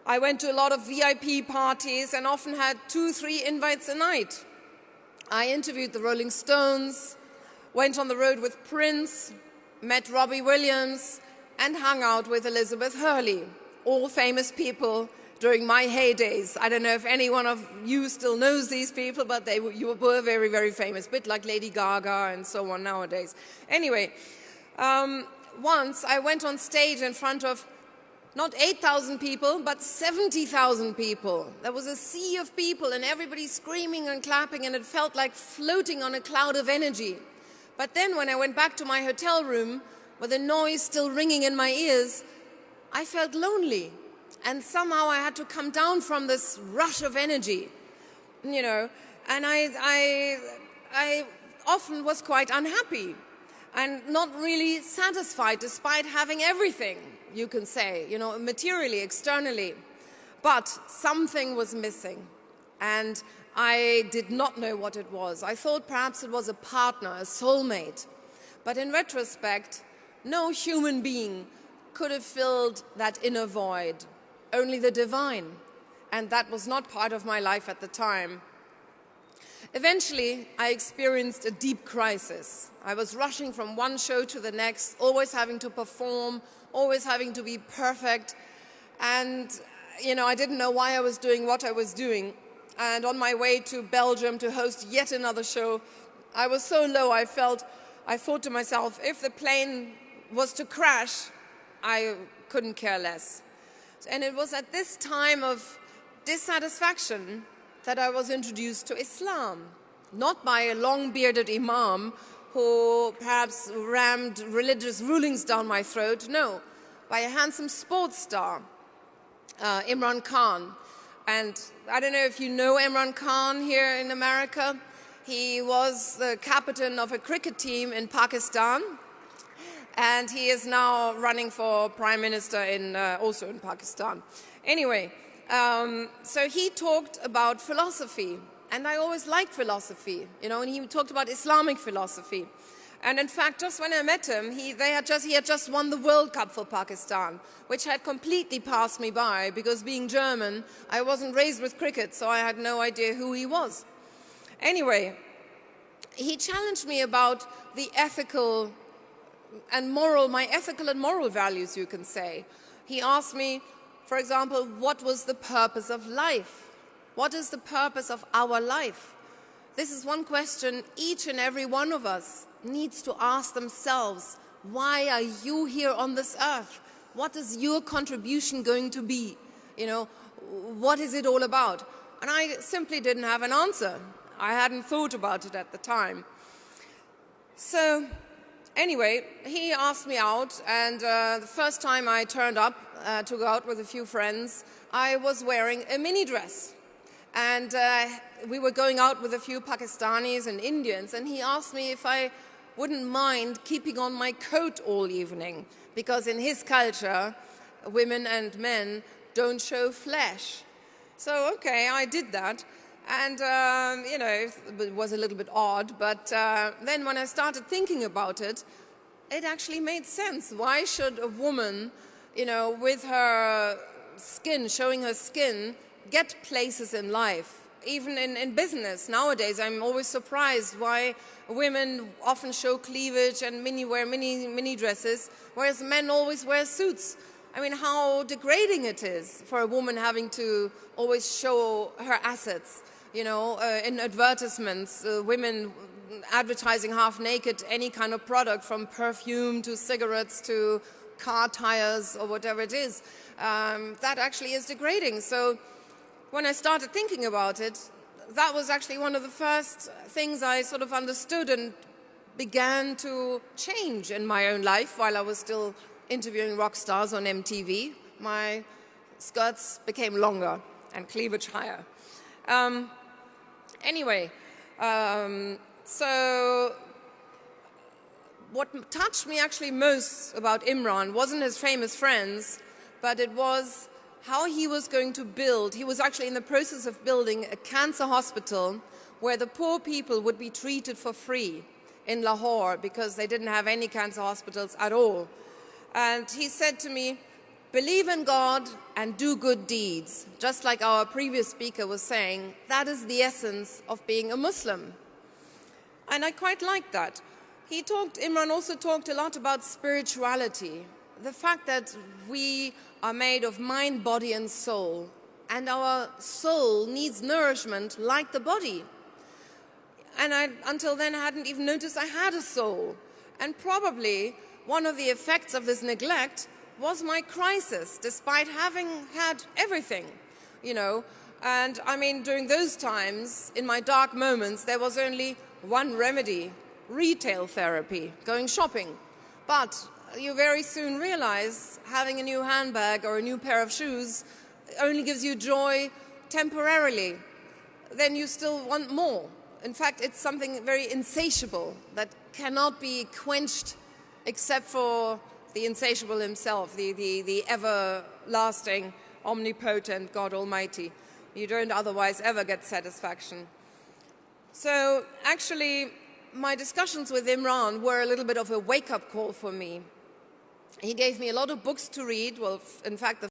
I went to a lot of VIP parties and often had 2-3 invites a night. I interviewed the Rolling Stones, went on the road with Prince, met Robbie Williams, and hung out with Elizabeth Hurley, all famous people during my heydays. I don't know if any one of you still knows these people, but you were very, very famous, a bit like Lady Gaga and so on nowadays. Anyway, once I went on stage in front of not 8,000 people, but 70,000 people. There was a sea of people and everybody screaming and clapping, and it felt like floating on a cloud of energy. But then when I went back to my hotel room, with the noise still ringing in my ears, I felt lonely. And somehow I had to come down from this rush of energy, you know, and I often was quite unhappy and not really satisfied despite having everything, you can say, you know, materially, externally. But something was missing, and I did not know what it was. I thought perhaps it was a partner, a soulmate. But in retrospect, no human being could have filled that inner void, only the divine. And that was not part of my life at the time. Eventually, I experienced a deep crisis. I was rushing from one show to the next, always having to perform, always having to be perfect. And, you know, I didn't know why I was doing what I was doing. And on my way to Belgium to host yet another show, I was so low, I thought to myself, if the plane was to crash, I couldn't care less. And it was at this time of dissatisfaction that I was introduced to Islam, not by a long-bearded imam who perhaps rammed religious rulings down my throat, no, by a handsome sports star, Imran Khan. And I don't know if you know Imran Khan here in America. He was the captain of a cricket team in Pakistan, and he is now running for prime minister also in Pakistan. Anyway, so he talked about philosophy, and I always liked philosophy, you know, and he talked about Islamic philosophy. And in fact, just when I met him, he had just won the World Cup for Pakistan, which had completely passed me by, because being German, I wasn't raised with cricket, so I had no idea who he was. Anyway, he challenged me about the ethical and moral values, you can say. He asked me, for example, what was the purpose of life? What is the purpose of our life? This is one question each and every one of us needs to ask themselves. Why are you here on this earth? What is your contribution going to be? You know, what is it all about? And I simply didn't have an answer. I hadn't thought about it at the time. So anyway, he asked me out, and the first time I turned up to go out with a few friends, I was wearing a mini dress. And we were going out with a few Pakistanis and Indians, and he asked me if I wouldn't mind keeping on my coat all evening, because in his culture, women and men don't show flesh. So, okay, I did that. And, you know, it was a little bit odd, but then when I started thinking about it, it actually made sense. Why should a woman, you know, with her skin, showing her skin, get places in life? Even in business nowadays, I'm always surprised why women often show cleavage and wear mini dresses, whereas men always wear suits. I mean, how degrading it is for a woman having to always show her assets. You know, in advertisements, women advertising half naked any kind of product, from perfume to cigarettes to car tires or whatever it is. That actually is degrading. So when I started thinking about it, that was actually one of the first things I sort of understood and began to change in my own life while I was still interviewing rock stars on MTV. My skirts became longer and cleavage higher. Anyway, so what touched me actually most about Imran wasn't his famous friends, but it was how he was going to build. He was actually in the process of building a cancer hospital where the poor people would be treated for free in Lahore, because they didn't have any cancer hospitals at all. And he said to me, Believe in God and do good deeds. Just like our previous speaker was saying, that is the essence of being a Muslim. And I quite like that. Imran also talked a lot about spirituality, the fact that we are made of mind, body and soul, and our soul needs nourishment like the body. And until then, I hadn't even noticed I had a soul. And probably one of the effects of this neglect was my crisis, despite having had everything, you know. And I mean, during those times, in my dark moments, there was only one remedy: retail therapy, going shopping. But you very soon realize having a new handbag or a new pair of shoes only gives you joy temporarily. Then you still want more. In fact, it's something very insatiable that cannot be quenched except for the insatiable himself, the everlasting, omnipotent God Almighty. You don't otherwise ever get satisfaction. So actually, my discussions with Imran were a little bit of a wake-up call for me. He gave me a lot of books to read. Well, in fact, the